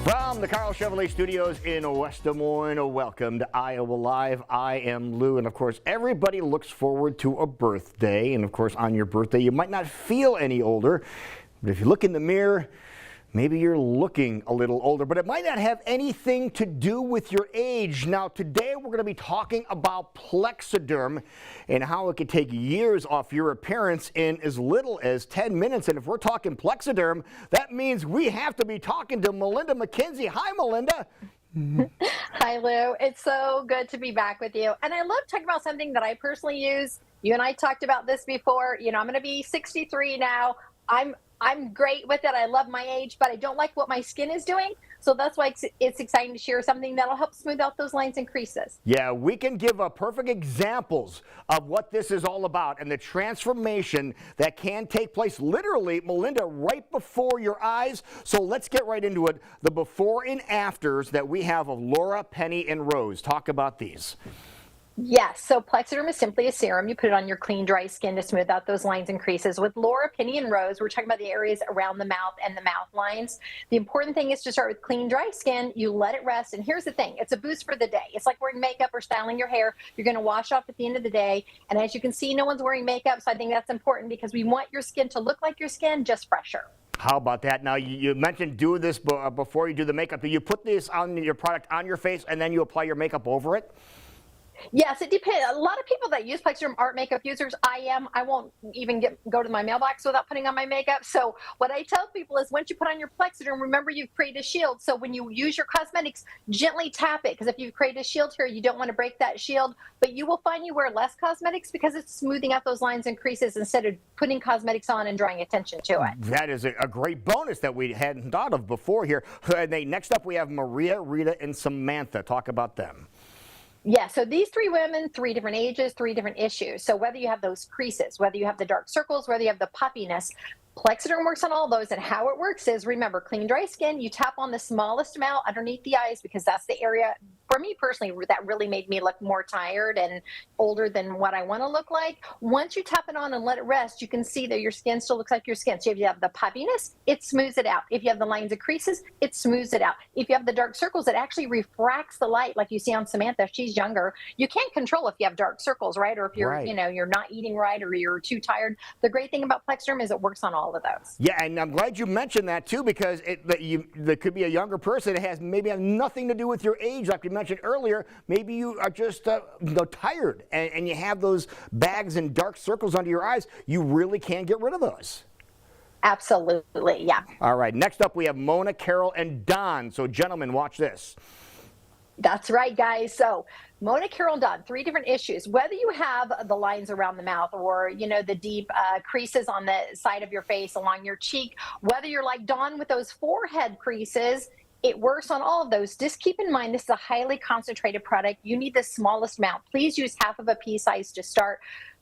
From the Carl Chevrolet Studios in West Des Moines, welcome to Iowa Live. I am Lou, and of course, everybody looks forward to a birthday. And of course, on your birthday, you might not feel any older, but if you look in the mirror, maybe you're looking a little older, but it might not have anything to do with your age. Now, today we're going to be talking about PLEXADERM and how it could take years off your appearance in as little as 10 minutes. And if we're talking PLEXADERM, that means we have to be talking to Melinda McKenzie. Hi, Melinda. Hi, Lou. It's so good to be back with you. And I love talking about something that I personally use. You and I talked about this before. You know, I'm going to be 63 now. I'm great with it. I love my age, but I don't like what my skin is doing. So that's why it's exciting to share something that'll help smooth out those lines and creases. Yeah, we can give perfect examples of what this is all about and the transformation that can take place literally, Melinda, right before your eyes. So let's get right into it. The before and afters that we have of Laura, Penny, and Rose. Talk about these. Yes, so PLEXADERM is simply a serum. You put it on your clean, dry skin to smooth out those lines and creases. With Laura, Penny, and Rose, we're talking about the areas around the mouth and the mouth lines. The important thing is to start with clean, dry skin. You let it rest, and here's the thing. It's a boost for the day. It's like wearing makeup or styling your hair. You're going to wash off at the end of the day, and as you can see, no one's wearing makeup, so I think that's important because we want your skin to look like your skin, just fresher. How about that? Now, you mentioned do this before you do the makeup. Do you put this on your product on your face, and then you apply your makeup over it? Yes, it depends. A lot of people that use PLEXADERM aren't makeup users. I am. I won't even go to my mailbox without putting on my makeup. So what I tell people is once you put on your PLEXADERM, remember you've created a shield. So when you use your cosmetics, gently tap it, because if you've created a shield here, you don't want to break that shield. But you will find you wear less cosmetics because it's smoothing out those lines and creases instead of putting cosmetics on and drawing attention to it. That is a great bonus that we hadn't thought of before here. Next up, we have Maria, Rita, and Samantha. Talk about them. Yeah, so these three women, three different ages, three different issues. So whether you have those creases, whether you have the dark circles, whether you have the puffiness, PLEXADERM works on all those. And how it works is, remember, clean, dry skin, you tap on the smallest amount underneath the eyes because that's the area, for me personally, that really made me look more tired and older than what I want to look like. Once you tap it on and let it rest, you can see that your skin still looks like your skin. So if you have the puffiness, it smooths it out. If you have the lines and creases, it smooths it out. If you have the dark circles, it actually refracts the light like you see on Samantha. She's younger. You can't control if you have dark circles, right? Or if you're, right, you're not eating right or you're too tired. The great thing about PLEXADERM is it works on all of those. Yeah, and I'm glad you mentioned that too, because there could be a younger person that has maybe nothing to do with your age, like we mentioned earlier. Maybe you are just tired and you have those bags and dark circles under your eyes. You really can get rid of those. Absolutely, yeah. All right, next up we have Mona, Carol, and Don. So gentlemen, watch this. That's right, guys. So Mona, Carol, and Don, three different issues. Whether you have the lines around the mouth or, the deep creases on the side of your face, along your cheek, whether you're like Don with those forehead creases, it works on all of those. Just keep in mind, this is a highly concentrated product. You need the smallest amount. Please use half of a pea size to start.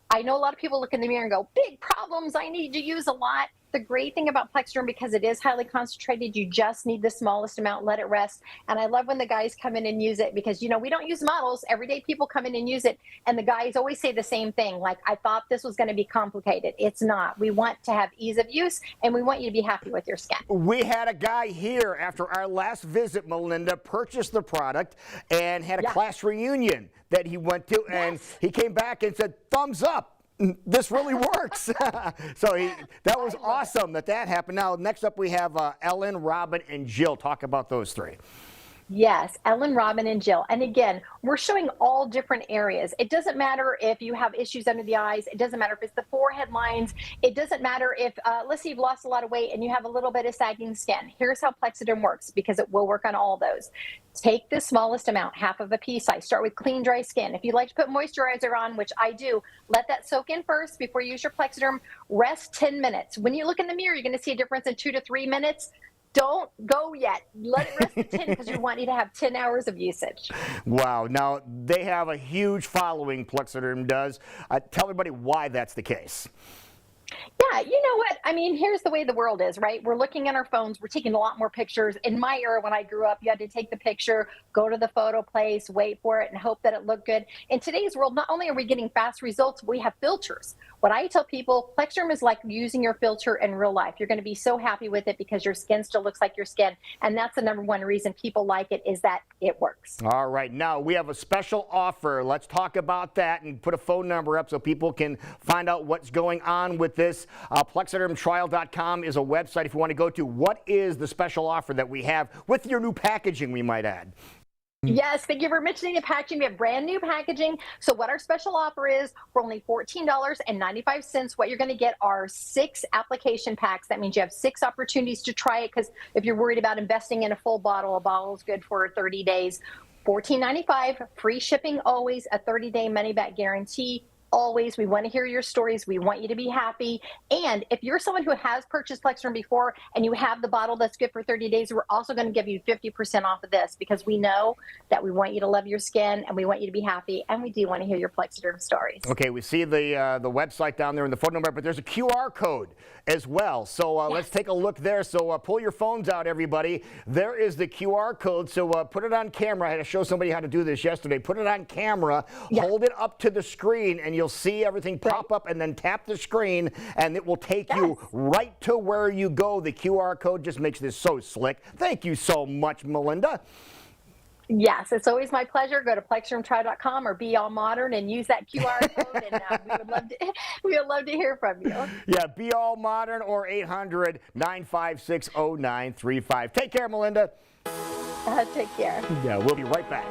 I know a lot of people look in the mirror and go, big problems, I need to use a lot. The great thing about PLEXADERM, because it is highly concentrated, you just need the smallest amount, let it rest. And I love when the guys come in and use it because, we don't use models. Everyday people come in and use it. And the guys always say the same thing, like, I thought this was going to be complicated. It's not. We want to have ease of use, and we want you to be happy with your skin. We had a guy here after our last visit, Melinda, purchased the product and had a class reunion that he went to, and he came back and said, thumbs up. This really works. So that was awesome that happened. Now, next up we have Ellen, Robin, and Jill. Talk about those three. Yes, Ellen, Robin, and Jill. And again, we're showing all different areas. It doesn't matter if you have issues under the eyes. It doesn't matter if it's the forehead lines. It doesn't matter if, let's say you've lost a lot of weight and you have a little bit of sagging skin. Here's how PLEXADERM works because it will work on all those. Take the smallest amount, half of a pea size. Start with clean, dry skin. If you'd like to put moisturizer on, which I do, let that soak in first before you use your PLEXADERM. Rest 10 minutes. When you look in the mirror, you're going to see a difference in 2 to 3 minutes. Don't go yet. Let it rest at 10 because we want you to have 10 hours of usage. Wow. Now, they have a huge following, PLEXADERM does. Tell everybody why that's the case. Yeah, you know what? I mean, here's the way the world is, right? We're looking at our phones. We're taking a lot more pictures. In my era, when I grew up, you had to take the picture, go to the photo place, wait for it, and hope that it looked good. In today's world, not only are we getting fast results, we have filters. What I tell people, PLEXADERM is like using your filter in real life. You're going to be so happy with it because your skin still looks like your skin. And that's the number one reason people like it, is that it works. All right, now we have a special offer. Let's talk about that and put a phone number up so people can find out what's going on with this. PLEXADERMtrial.com is a website if you want to go to. What is the special offer that we have with your new packaging, we might add? Yes, thank you for mentioning the packaging. We have brand new packaging. So what our special offer is, for only $14.95, what you're going to get are 6 application packs. That means you have 6 opportunities to try it, because if you're worried about investing in a full bottle, a bottle is good for 30 days. $14.95, free shipping always, a 30-day money-back guarantee. Always, we want to hear your stories. We want you to be happy. And if you're someone who has purchased PLEXADERM before and you have the bottle that's good for 30 days, we're also going to give you 50% off of this, because we know that we want you to love your skin and we want you to be happy, and we do want to hear your PLEXADERM stories. Okay, we see the website down there and the phone number, but there's a QR code as well. So let's take a look there. So pull your phones out, everybody. There is the QR code. So put it on camera. I had to show somebody how to do this yesterday. Put it on camera, hold it up to the screen, and you'll see everything pop up, and then tap the screen, and it will take you right to where you go. The QR code just makes this so slick. Thank you so much, Melinda. Yes, it's always my pleasure. Go to PLEXADERMtrial.com or Be All Modern and use that QR code, and we would love to hear from you. Yeah, Be All Modern or 800-956-0935. Take care, Melinda. Take care. Yeah, we'll be right back.